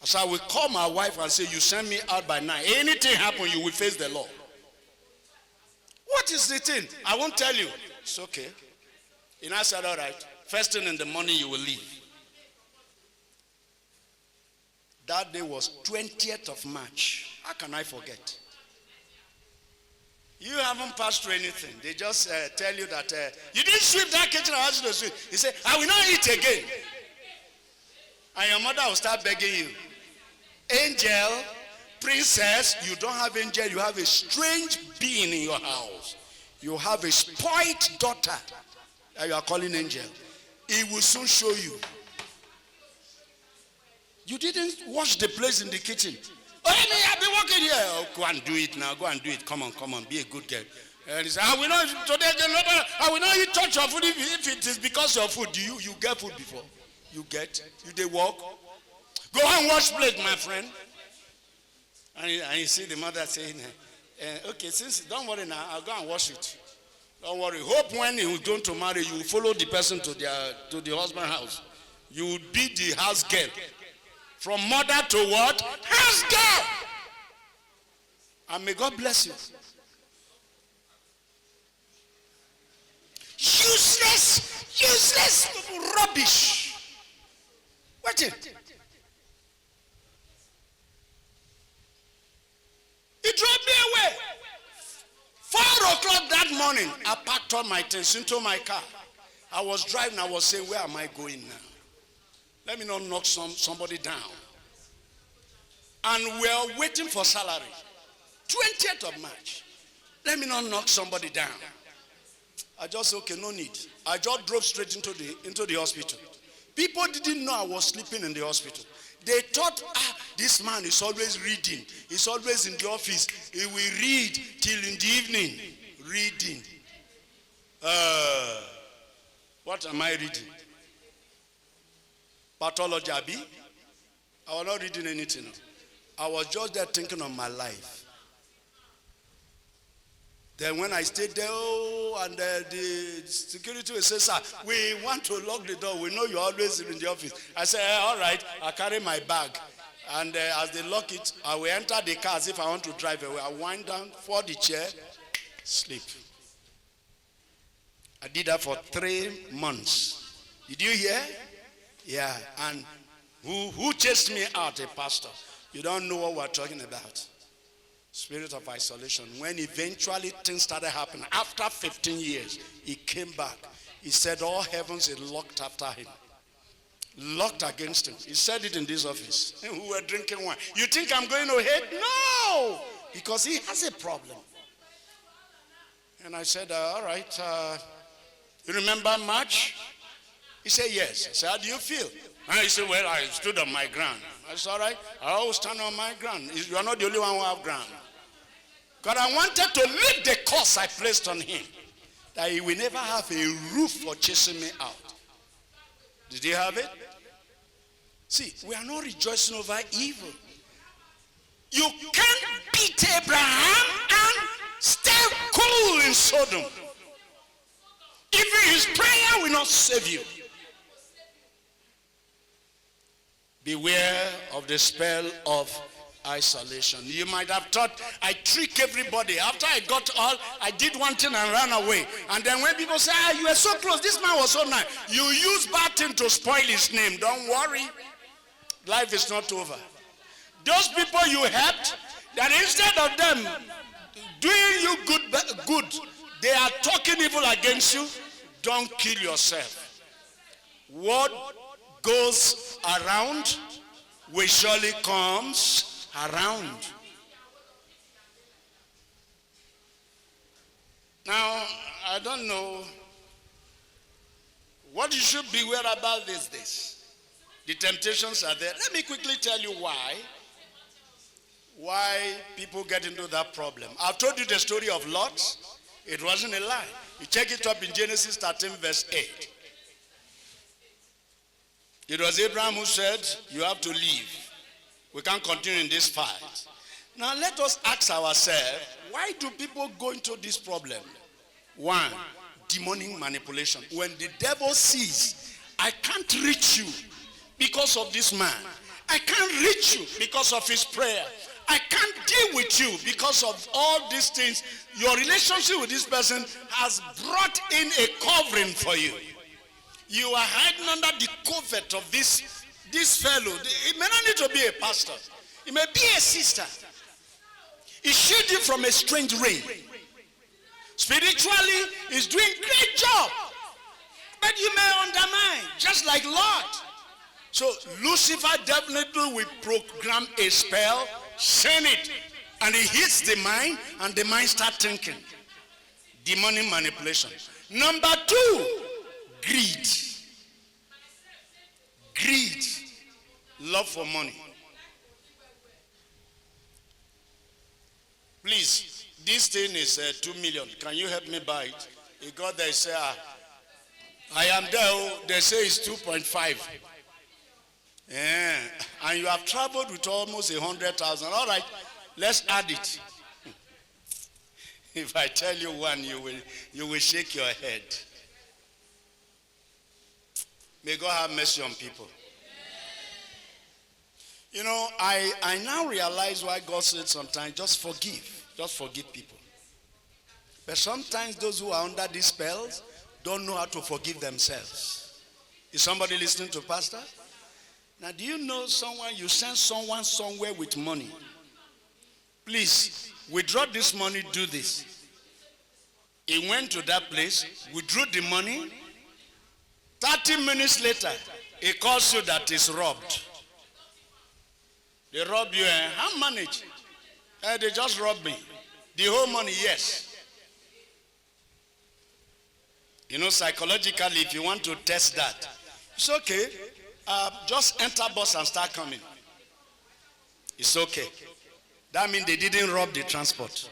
I said, I will call my wife and say, you send me out by 9. Anything happen, you will face the law. What is the thing? I won't tell you. It's okay. And I said, all right. First thing in the morning, you will leave. That day was 20th of March. How can I forget? You haven't passed through anything. They just tell you that you didn't sweep that kitchen. I asked you to sweep. He said, I will not eat again. And your mother will start begging you. Angel, princess, you don't have angel. You have a strange being in your house. You have a spoiled daughter that you are calling angel. He will soon show you. You didn't wash the place in the kitchen. Oh, I've been working here. Oh, go and do it now. Go and do it. Come on. Be a good girl. And he said, I will not today. I will not eat touch your food if it is because of food. You get food before? You get? You they walk? Go and wash plate, my friend. And you see the mother saying, okay, since don't worry now, I'll go and wash it. Don't worry. Hope when he was going to marry, you will follow the person to the husband's house. You will be the house girl. From mother to what? House girl. And may God bless you. Useless rubbish. Watch it. He drove me away. 4 o'clock that morning, I packed all my things into my car. I was driving, I was saying, where am I going now? Let me not knock somebody down. And we are waiting for salary. 20th of March. Let me not knock somebody down. I just said, okay, no need. I just drove straight into the hospital. People didn't know I was sleeping in the hospital. They thought, this man is always reading. He's always in the office. He will read till in the evening. Reading. What am I reading? Pathology, Abi? I was not reading anything. I was just there thinking of my life. Then when I stayed there, and the security will say, sir, we want to lock the door. We know you're always in the office. I said, all right, I carry my bag. And as they lock it, I will enter the car as if I want to drive away. I wind down for the chair, sleep. I did that for 3 months. Did you hear? Yeah. And who chased me out? A pastor. You don't know what we're talking about. Spirit of isolation. When eventually things started happening, after 15 years, he came back. He said all heavens is locked after him. Locked against him. He said it in this office. We were drinking wine. You think I'm going to hate? No! Because he has a problem. And I said, all right, you remember March? He said, yes. I said, how do you feel? And he said, well, I stood on my ground. I said, all right, I always stand on my ground. You are not the only one who have ground. God, I wanted to leave the curse I placed on him, that he will never have a roof for chasing me out. Did he have it? See, we are not rejoicing over evil. You can't beat Abraham and stay cool in Sodom. Even his prayer will not save you. Beware of the spell of isolation. You might have thought I trick everybody. After I got all, I did one thing and ran away. And then when people say, you were so close, this man was so nice. You use bad thing to spoil his name. Don't worry. Life is not over. Those people you helped, that instead of them doing you good, they are talking evil against you. Don't kill yourself. What goes around will surely comes around. Now, I don't know what you should beware about these days. The temptations are there. Let me quickly tell you why people get into that problem. I've told you the story of Lot. It wasn't a lie. You check it up in Genesis 13 verse 8. It was Abraham who said, you have to leave. We can't continue in this fight. Now let us ask ourselves, why do people go into this problem? One, demonic manipulation. When the devil sees, I can't reach you because of this man. I can't reach you because of his prayer. I can't deal with you because of all these things. Your relationship with this person has brought in a covering for you. You are hiding under the covert of this fellow. It may not need to be a pastor. It may be a sister. It shields you from a strange rain. Spiritually, it's doing great job. But you may undermine, just like Lord. So Lucifer definitely will program a spell, send it, and it hits the mind, and the mind starts thinking. Demonic manipulation. Number two, greed. Greed. Love for money. Please, this thing is 2 million. Can you help me buy it? He got there, he said, I am there. They say it's 2.5. Yeah. And you have traveled with almost 100,000. All right, let's add it. If I tell you one, you will shake your head. May God have mercy on people. You know, I now realize why God said sometimes, just forgive. Just forgive people. But sometimes those who are under these spells don't know how to forgive themselves. Is somebody listening to Pastor? Now, do you know someone, you send someone somewhere with money? Please, withdraw this money, do this. He went to that place, withdrew the money. 30 minutes later, he calls you that is robbed. They robbed you, how manage? They just robbed me. The whole money, yes. You know, psychologically, if you want to test that, it's okay. Just enter bus and start coming. It's okay. That means they didn't rob the transport.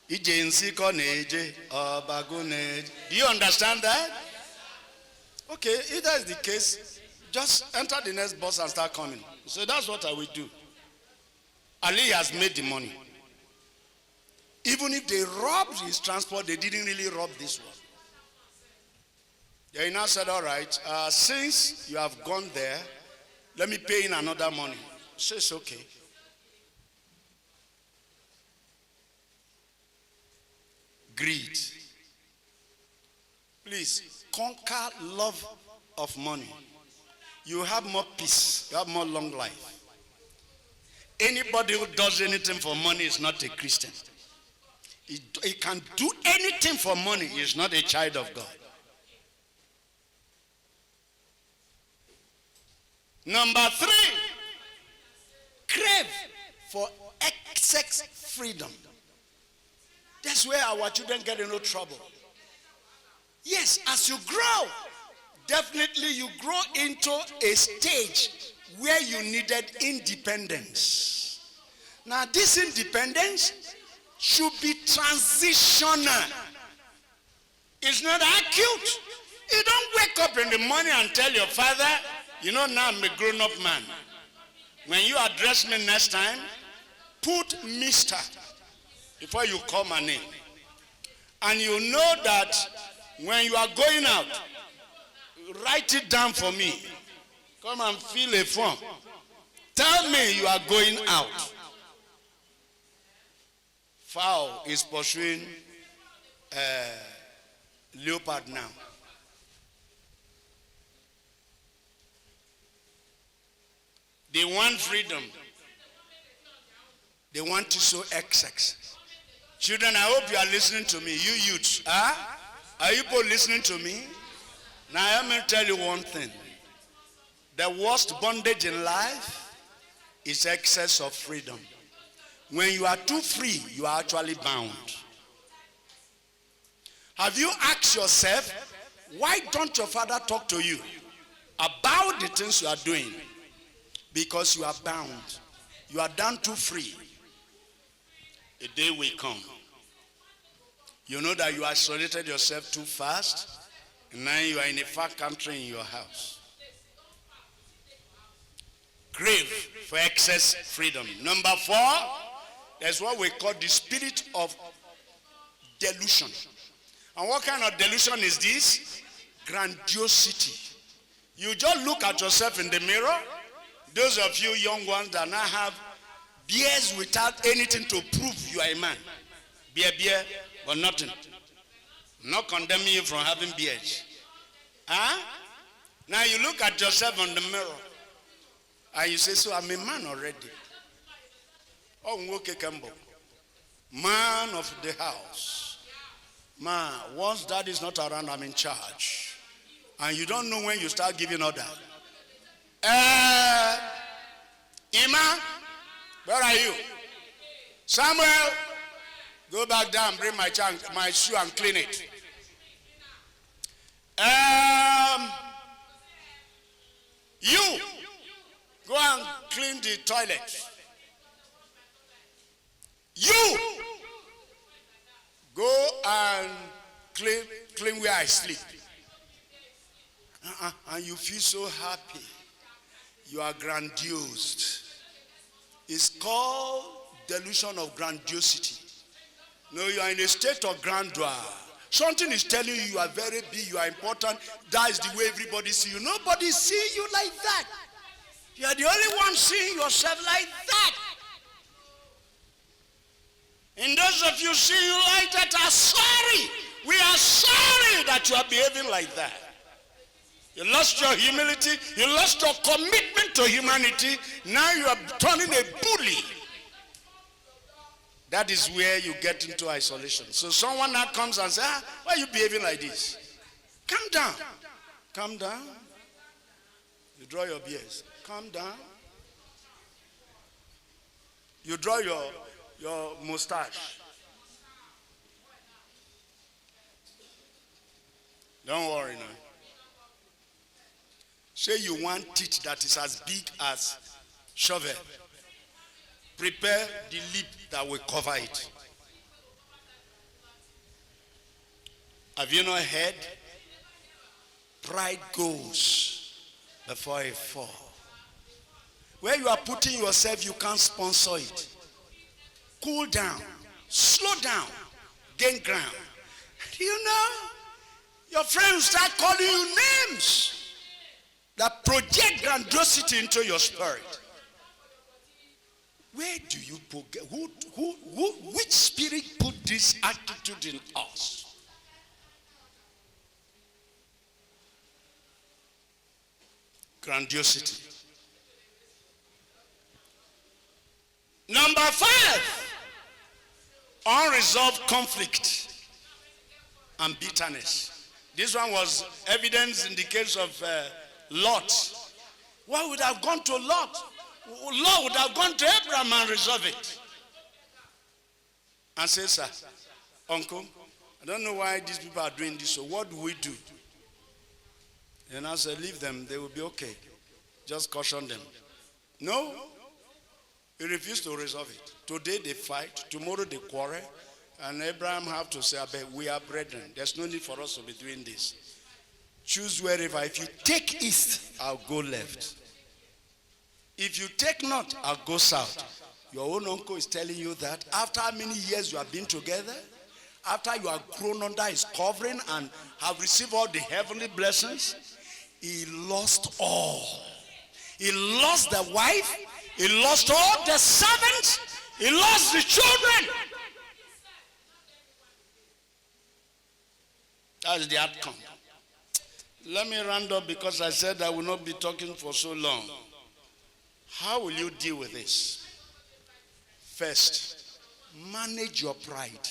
Do you understand that? Okay, if that is the case, just enter the next bus and start coming. So that's what I will do. Ali has made the money. Even if they robbed his transport, they didn't really rob this one. They now said, all right, since you have gone there, let me pay in another money. So it's okay. Greed. Please, conquer love of money. You have more peace. You have more long life. Anybody who does anything for money is not a Christian. He can do anything for money. He is not a child of God. Number 3, crave for excess freedom. That's where our children get into trouble. Yes, as you grow, definitely you grow into a stage where you needed independence. Now this independence should be transitional. It's not acute. You don't wake up in the morning and tell your father, you know, now I'm a grown-up man. When you address me next time, put Mr. before you call my name. And you know that when you are going out, write it down for me. Come and fill a form. Tell me you are going out. Fowl is pursuing leopard now. They want freedom. They want to show excess. Children, I hope you are listening to me. You youths, are you both listening to me? Now let me tell you one thing. The worst bondage in life is excess of freedom. When you are too free, you are actually bound. Have you asked yourself, why don't your father talk to you about the things you are doing? Because you are bound. You are done too free. A day will come You know that you isolated yourself too fast, and now you are in a far country in your house. Crave for excess freedom. Number 4, there's what we call the spirit of delusion. And what kind of delusion is this? Grandiosity. You just look at yourself in the mirror. Those of you young ones that now have beards without anything to prove you are a man. Beard, but nothing. I'm not condemning you from having beards. Huh? Now you look at yourself in the mirror and you say, so I'm a man already. Oh, Nwoke Kembo. Man of the house. Man, once dad is not around, I'm in charge. And you don't know when you start giving order. Ima, where are you? Samuel, go back down, bring my shoe and clean it. You, go and clean the toilet. You, go and clean where I sleep. And you feel so happy. You are grandiose. It's called delusion of grandiosity. No, you are in a state of grandeur. Something is telling you you are very big, you are important. That is the way everybody sees you. Nobody sees you like that. You are the only one seeing yourself like that. And those of you see you like that are sorry. We are sorry that you are behaving like that. You lost your humility. You lost your commitment to humanity. Now you are turning a bully. That is where you get into isolation. So someone now comes and says, why are you behaving like this? Calm down. Calm down. You draw your beards. Calm down. You draw your mustache. Don't worry now. Say you want teeth that is as big as shovel. Prepare the lip that will cover it. Have you not heard? Pride goes before a fall. Where you are putting yourself, you can't sponsor it. Cool down. Slow down. Gain ground. You know, your friends start calling you names that project grandiosity into your spirit. Where do you put, which spirit put this attitude in us? Grandiosity. Number 5, unresolved conflict and bitterness. This one was evidence in the case of Lot. Why would have gone to Lot? Lot would have gone to Abraham and resolve it. And say, sir, uncle, I don't know why these people are doing this, so what do we do? And I said, leave them, they will be okay. Just caution them. No, he refused to resolve it. Today they fight, tomorrow they quarrel, and Abraham have to say, we are brethren. There's no need for us to be doing this. Choose wherever. If you take east, I'll go left. If you take north, I'll go south. Your own uncle is telling you that after how many years you have been together, after you have grown under his covering and have received all the heavenly blessings, he lost all. He lost the wife, he lost all the servants, he lost the children. That's the outcome. Let me round up because I said I will not be talking for so long. How will you deal with this? First, manage your pride.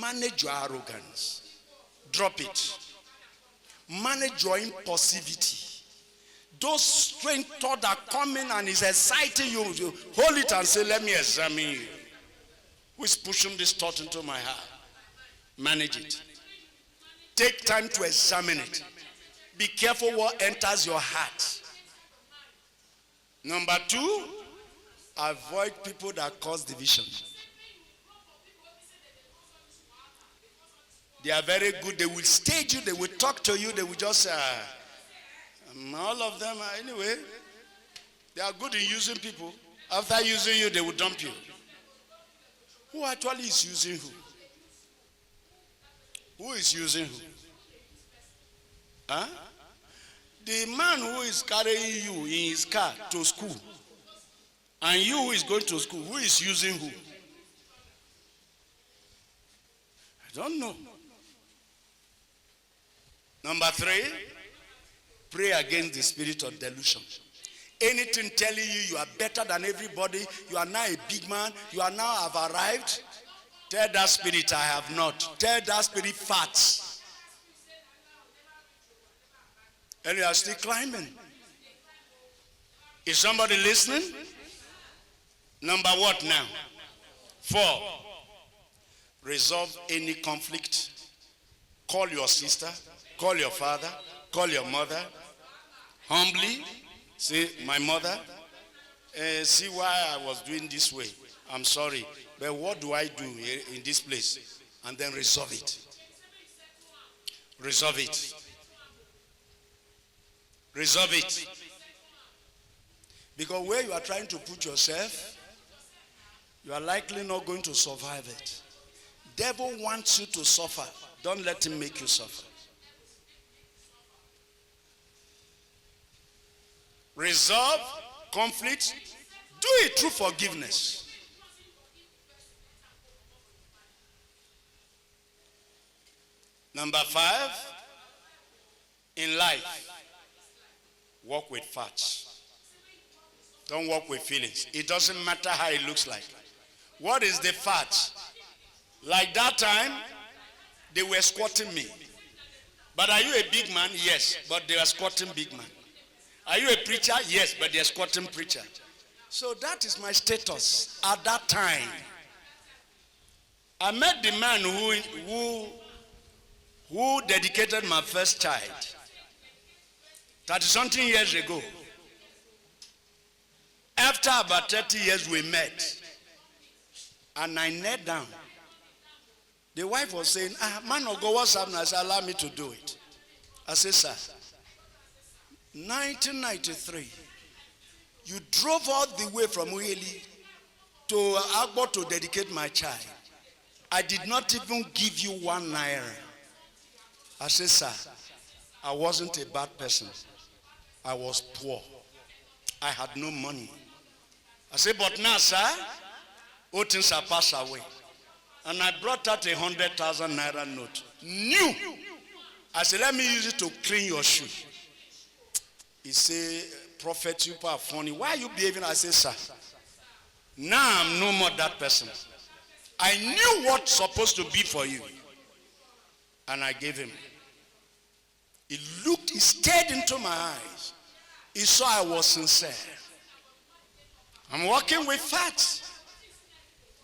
Manage your arrogance. Drop it. Manage your impulsivity. Those strange thoughts that come in and is exciting you, you hold it and say, let me examine you. Who is pushing this thought into my heart? Manage it. Take time to examine it. Be careful what enters your heart. Number 2, avoid people that cause division. They are very good. They will stage you. They will talk to you. They will just all of them anyway. They are good in using people. After using you, they will dump you. Who actually is using who? Who is using who? Huh? The man who is carrying you in his car to school, and you who is going to school, who is using who? I don't know. Number 3, pray against the spirit of delusion. Anything telling you you are better than everybody, you are now a big man, you are now have arrived, tell that spirit I have not. Tell that spirit facts. And you are still climbing. Is somebody listening? Number what now? 4, resolve any conflict. Call your sister, call your father, call your mother. Humbly say, my mother, see why I was doing this way. I'm sorry, but what do I do in this place? And then resolve it. Resolve it. Resolve it. Because where you are trying to put yourself, you are likely not going to survive it. Devil wants you to suffer. Don't let him make you suffer. Resolve conflict. Do it through forgiveness. Number 5, in life, walk with facts. Don't walk with feelings. It doesn't matter how it looks like. What is the fact? Like that time, they were squatting me. But are you a big man? Yes, but they are squatting big man. Are you a preacher? Yes, but they are squatting preacher. So that is my status at that time. I met the man who dedicated my first child 30-something years ago. After about 30 years we met, and I knelt down. The wife was saying, man of God, what's happening? I said, allow me to do it. I said, sir, 1993, you drove all the way from Ueli to Agbo to dedicate my child. I did not even give you 1 naira. I said, sir, I wasn't a bad person. I was poor. I had no money. I said, but now, sir, all things are passed away. And I brought out 100,000 naira note. New. I said, let me use it to clean your shoe. He said, prophet, you are funny. Why are you behaving? I said, sir, now I'm no more that person. I knew what's supposed to be for you. And I gave him. He looked, he stared into my eyes. He saw I was sincere. I'm working with facts.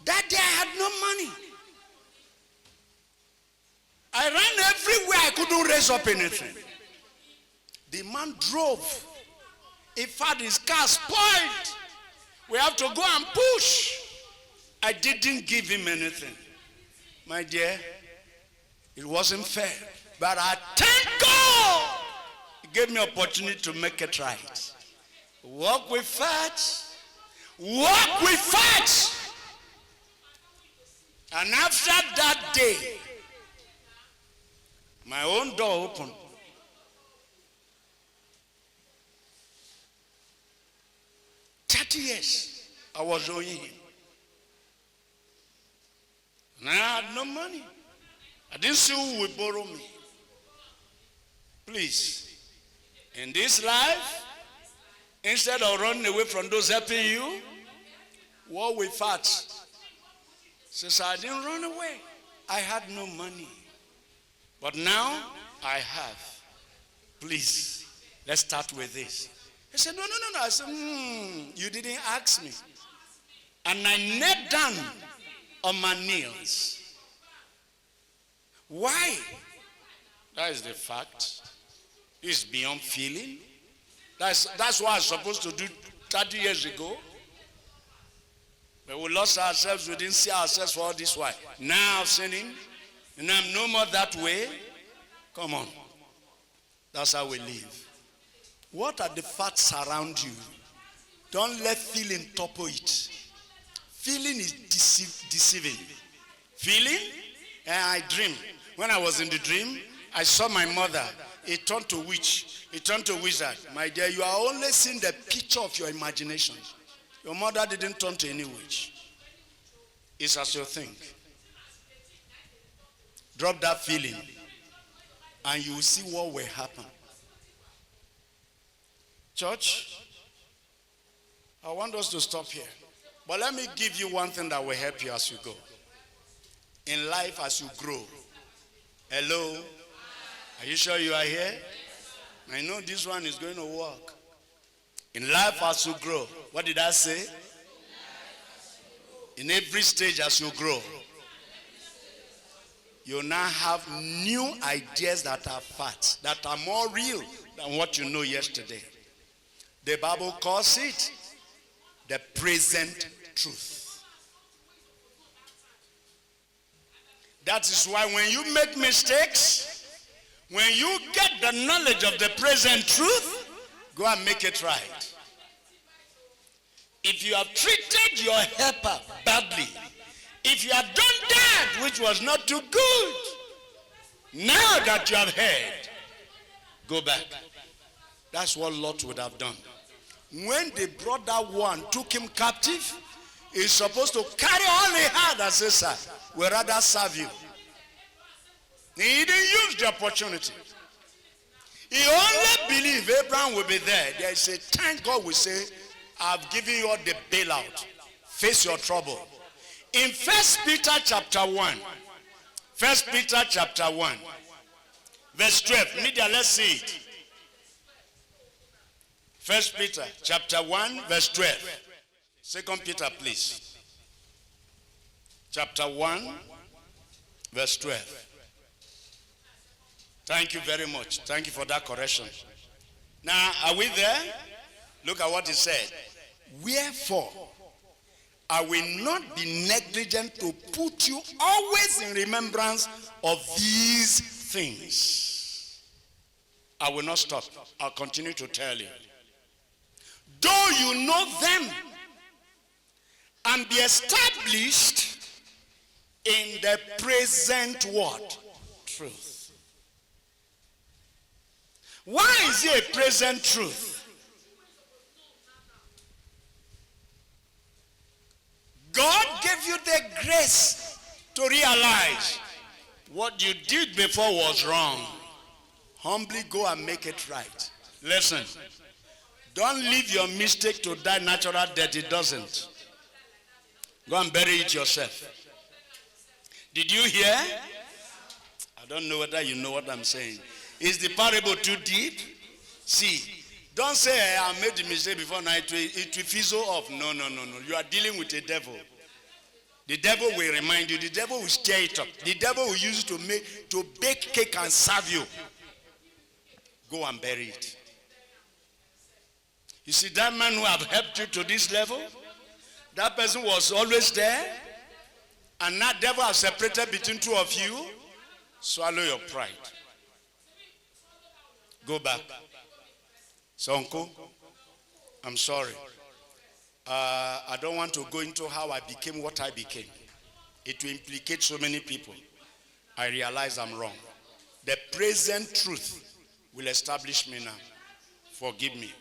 That day I had no money. I ran everywhere. I couldn't raise up anything. The man drove. In fact, his car spoiled. We have to go and push. I didn't give him anything. My dear, it wasn't fair. But I thank God. He gave me opportunity to make it right. Walk with facts. Walk with facts. And after that day, my own door opened. Years I was owing him. And I had no money. I didn't see who would borrow me. Please, in this life, instead of running away from those helping you, walk with facts. Since I didn't run away, I had no money. But now I have. Please, let's start with this. He said, no. I said, you didn't ask me. And I knelt down on my knees. Why? That is the fact. It's beyond feeling. That's what I was supposed to do 30 years ago. But we lost ourselves. We didn't see ourselves for all this while. Now sinning, And I'm no more that way. Come on. That's how we live. What are the facts around you? Don't let feeling topple it. Feeling is deceiving. Feeling? I dream. When I was in the dream, I saw my mother. It turned to witch. It turned to wizard. My dear, you are only seeing the picture of your imagination. Your mother didn't turn to any witch. It's as you think. Drop that feeling, and you will see what will happen. Church, I want us to stop here. But let me give you one thing that will help you as you go. In life, as you grow. Hello? Are you sure you are here? I know this one is going to work. In life, as you grow. What did I say? In every stage as you grow. You now have new ideas that are facts, that are more real than what you know yesterday. The Bible calls it the present truth. That is why when you make mistakes, when you get the knowledge of the present truth, go and make it right. If you have treated your helper badly, if you have done that which was not too good, now that you have heard, go back. That's what Lot would have done. When they brought that one, took him captive, he's supposed to carry all he had and say, sir, we'd rather serve you. He didn't use the opportunity. He only believed Abraham will be there. There is a time God will say, I've given you all the bailout. Face your trouble. In 1 Peter chapter 1, 1 Peter chapter 1, verse 12. Media, let's see it. 1 Peter chapter 1, verse 12. 2 Peter, please. Chapter 1, verse 12. Thank you very much. Thank you for that correction. Now, are we there? Look at what he said. Wherefore, I will not be negligent to put you always in remembrance of these things. I will not stop. I'll continue to tell you. Though you know them and be established in the present word, truth. Why is it a present truth? God gave you the grace to realize what you did before was wrong. Humbly go and make it right. Listen, don't leave your mistake to die natural death. It doesn't. Go and bury it yourself. Did you hear? I don't know whether you know what I'm saying. Is the parable too deep? See, don't say, hey, I made the mistake before now, it will fizzle off. No. You are dealing with a devil. The devil will remind you. The devil will stir it up. The devil will use it to bake cake and serve you. Go and bury it. You see, that man who have helped you to this level, that person was always there, and that devil has separated between two of you. Swallow your pride. Go back. So, uncle, I'm sorry. I don't want to go into how I became what I became. It will implicate so many people. I realize I'm wrong. The present truth will establish me now. Forgive me.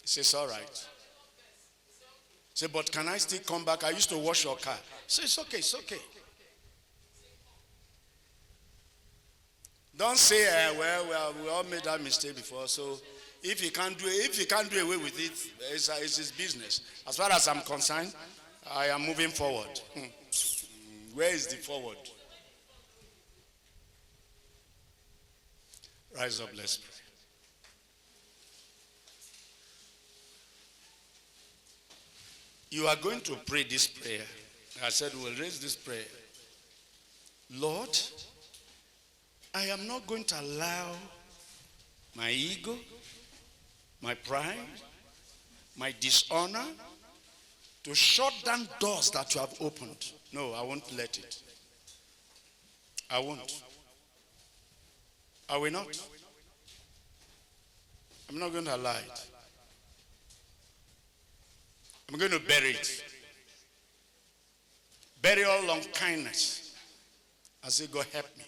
He says, all right. Say, but can I still come back? I used to wash your car. Say, it's okay, it's okay. Don't say, well, we all made that mistake before, so if he can't do away with it, it's his business. As far as I'm concerned, I am moving forward. Where is the forward? Rise up, let's pray. You are going to pray this prayer. I said we'll raise this prayer. Lord, I am not going to allow my ego, my pride, my dishonor to shut down doors that you have opened. No, I won't let it. I won't. I will not. I'm not going to allow it. I'm going to bury it. Bury all unkindness. I say, God help me.